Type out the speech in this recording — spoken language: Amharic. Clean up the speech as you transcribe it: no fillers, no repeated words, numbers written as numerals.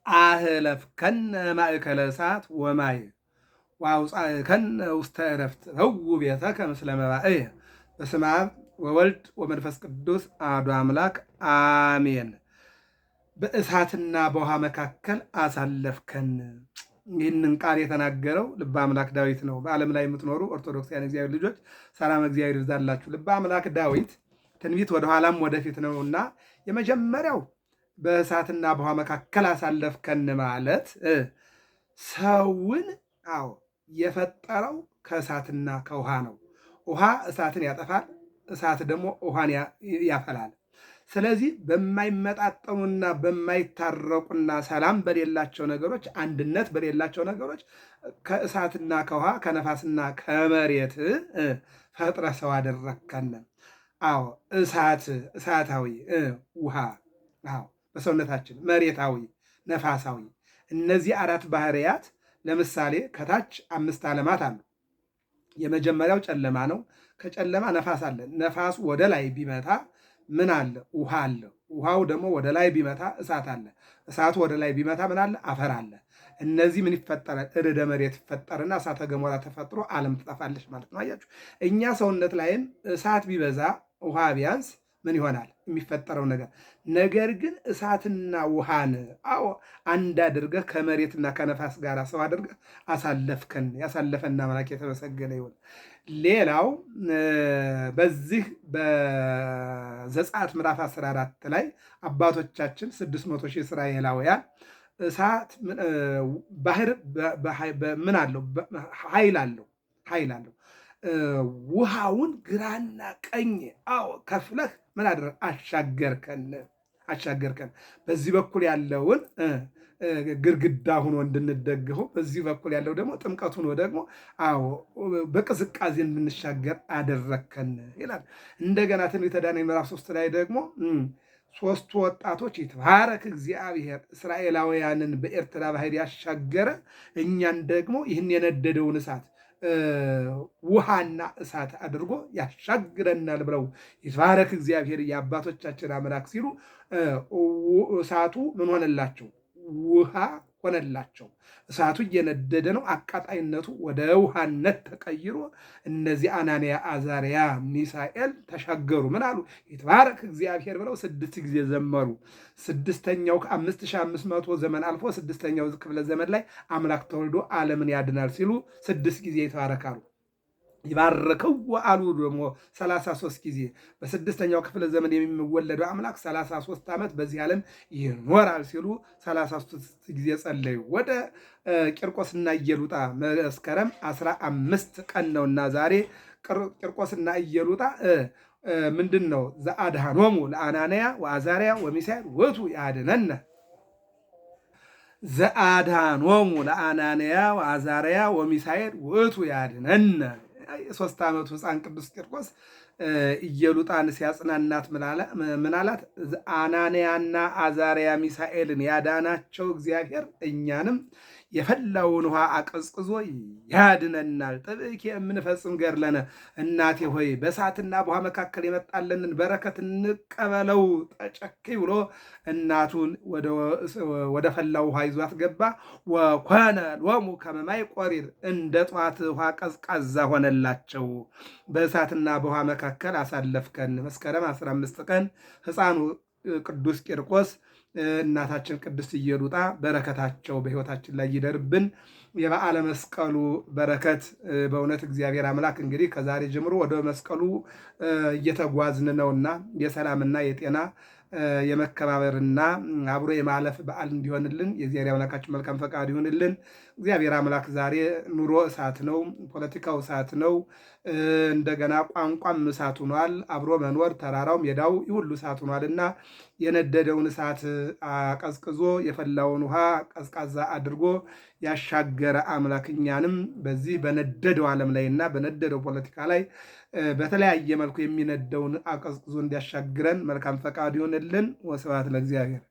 አህለፍከነ ማእከለ እሳት ወማይ ወአውፃእከነ ውስተ ዕረፍት ህው ቤተከ ምስለ መባእየ። በስመ አብ ወወልድ ወመንፈስ ቅዱስ አሐዱ አምላክ አሜን። በእሳትና በውሃ መካከል አሳለፍከን። ይህንን ቃል የተናገረው ልበ አምላክ ዳዊት ነው። በዓለም ላይ የምትኖሩ ኦርቶዶክሳውያን እግዚአብሔር ልጆች ሰላም እግዚአብሔር ይብዛላችሁ። ልበ አምላክ ዳዊት ትንቢት ወደኋላም ወደፊት ነውና የመጀመሪያው በእሳትና በውሃ መካከል አሳለፍከን ማለት ሰውን የፈጠረው ከእሳትና ከውሃ ነው። ውሃ እሳትን ያጠፋል፣ እሳት ደግሞ ውሃን ያፈላል። ስለዚህ በማይመጣጠኑና በማይታረቁና ሰላም በሌላቸው ነገሮች፣ አንድነት በሌላቸው ነገሮች ከእሳትና ከውሃ ከነፋስና ከመሬት ፈጥረ ሰው አደረከን። እሳታዊ ውሃ በሰውነታችን መሬታዊ፣ ነፋሳዊ እነዚህ አራት ባህርያት ለምሳሌ ከታች 5 ዓለማት አሉ። የመጀመሪያው ጨለማ ነው። ከጨለማ ነፋስ አለ። ነፋሱ ወደ ላይ ቢመታ ምን አለ? ውሃ አለ። ውሃው ደግሞ ወደ ላይ ቢመታ እሳት አለ። እሳቱ ወደ ላይ ቢመታ ምን አለ? አፈር አለ። እነዚህ ምን ይፈጠራል? ርዕደ መሬት ይፈጠርና እሳተ ገሞራ ተፈጥሮ ዓለም ትጠፋለች ማለት ነው። አያችሁ፣ እኛ ሰውነት ላይም እሳት ቢበዛ ውሃ ቢያንስ ምን ይሆናል የሚፈጠረው ነገር። ነገር ግን እሳትና ውሃን አንድ አድርገህ ከመሬትና ከነፋስ ጋር ሰው አድርገህ አሳለፍከን። ያሳለፈና አምላክ የተመሰገነ ይሁን። ሌላው በዚህ በዘጸአት ምዕራፍ 14 ላይ አባቶቻችን 600 ሺህ እስራኤላውያን እሳት ባህር ምን አለው? ኃይል አለው። ውሃውን ግራና ቀኝ ከፍለህ ምን አደረግ? አሻገርከን። በዚህ በኩል ያለውን ግርግዳ ሁኖ እንድንደግፈው፣ በዚህ በኩል ያለው ደግሞ ጥምቀት ሁኖ ደግሞ በቅዝቃዜ እንድንሻገር አደረከን ይላል። እንደገና ትንቢተ ዳንኤል ምዕራፍ 3 ላይ ደግሞ 3 ወጣቶች ይትባረክ እግዚአብሔር እስራኤላውያንን በኤርትራ ባህር ያሻገረ እኛን ደግሞ ይህን የነደደውን እሳት ውሃና እሳት አድርጎ ያሻግረናል ብለው ይትባረክ እግዚአብሔር የአባቶቻችን አምላክ ሲሉ እሳቱ ምን ሆነላቸው? ውሃ ሆነላቸው። እሳቱ እየነደደ ነው። አቃጣይነቱ ወደ ውሃነት ተቀይሮ እነዚህ አናንያ፣ አዛርያ፣ ሚሳኤል ተሻገሩ። ምን አሉ? ይትባረክ እግዚአብሔር ብለው 6 ጊዜ ዘመሩ። 6ኛው ከ5500 ዘመን አልፎ 6ኛው ክፍለ ዘመን ላይ አምላክ ተወልዶ ዓለምን ያድናል ሲሉ 6 ጊዜ ይትባረካሉ። ይባረከው አሉ ደግሞ 33 ጊዜ። በ6ኛው ክፍለ ዘመን የሚወለደው አምላክ 33 ዓመት በዚህ ዓለም ይኖራል ሲሉ 33 ጊዜ ጸለዩ። ወደ ቂርቆስና ኢየሉጣ መስከረም 15 ቀን ነውና ዛሬ ቂርቆስና ኢየሉጣ ምንድን ነው? ዘአድኃኖሙ ለአናንያ ወአዛርያ ወሚሳኤል ውእቱ ያድኅነነ። ዘአድኃኖሙ ለአናንያ ወአዛርያ ወሚሳኤል ውእቱ ያድኅነነ። የ3 ዓመቱ ሕፃን ቅዱስ ቂርቆስ ኢየሉጣን ሲያጽናናት ምን አላት? አናንያና አዛርያ ሚሳኤልን ያዳናቸው እግዚአብሔር እኛንም የፈላውን ውሃ አቀዝቅዞ ያድነናል። ጥብቅ የምንፈጽም ገድለነ። እናቴ ሆይ በእሳትና በውሃ መካከል የመጣለንን በረከት እንቀበለው ጠጨክይ ብሎ እናቱን ወደ ፈላው ውሃ ይዟት ገባ። ወኮነ ሎሙ ከመ ማይ ቆሪር፣ እንደ ጠዋት ውሃ ቀዝቃዛ ሆነላቸው። በእሳትና በውሃ መካከል አሳለፍከን። መስከረም 15 ቀን ሕፃኑ ቅዱስ ቂርቆስ እናታችን ቅድስት ኢየሉጣ በረከታቸው በሕይወታችን ላይ ይደርብን። የበዓለ መስቀሉ በረከት በእውነት እግዚአብሔር አምላክ እንግዲህ ከዛሬ ጀምሮ ወደ መስቀሉ እየተጓዝን ነውና የሰላምና የጤና የመከባበርና አብሮ የማለፍ በዓል እንዲሆንልን የእግዚአብሔር አምላካችን መልካም ፈቃድ ይሆንልን። እግዚአብሔር አምላክ ዛሬ ኑሮ እሳት ነው፣ ፖለቲካው እሳት ነው፣ እንደገና ቋንቋም እሳት ሆኗል። አብሮ መኖር ተራራው ሜዳው ሁሉ እሳት ሆኗልና የነደደውን እሳት አቀዝቅዞ የፈላውን ውሃ ቀዝቃዛ አድርጎ ያሻገረ አምላክ እኛንም በዚህ በነደደው ዓለም ላይና በነደደው ፖለቲካ ላይ በተለያየ መልኩ የሚነደውን አቀዝቅዞ እንዲያሻግረን መልካም ፈቃድ ይሆንልን። ወስብሐት ለእግዚአብሔር።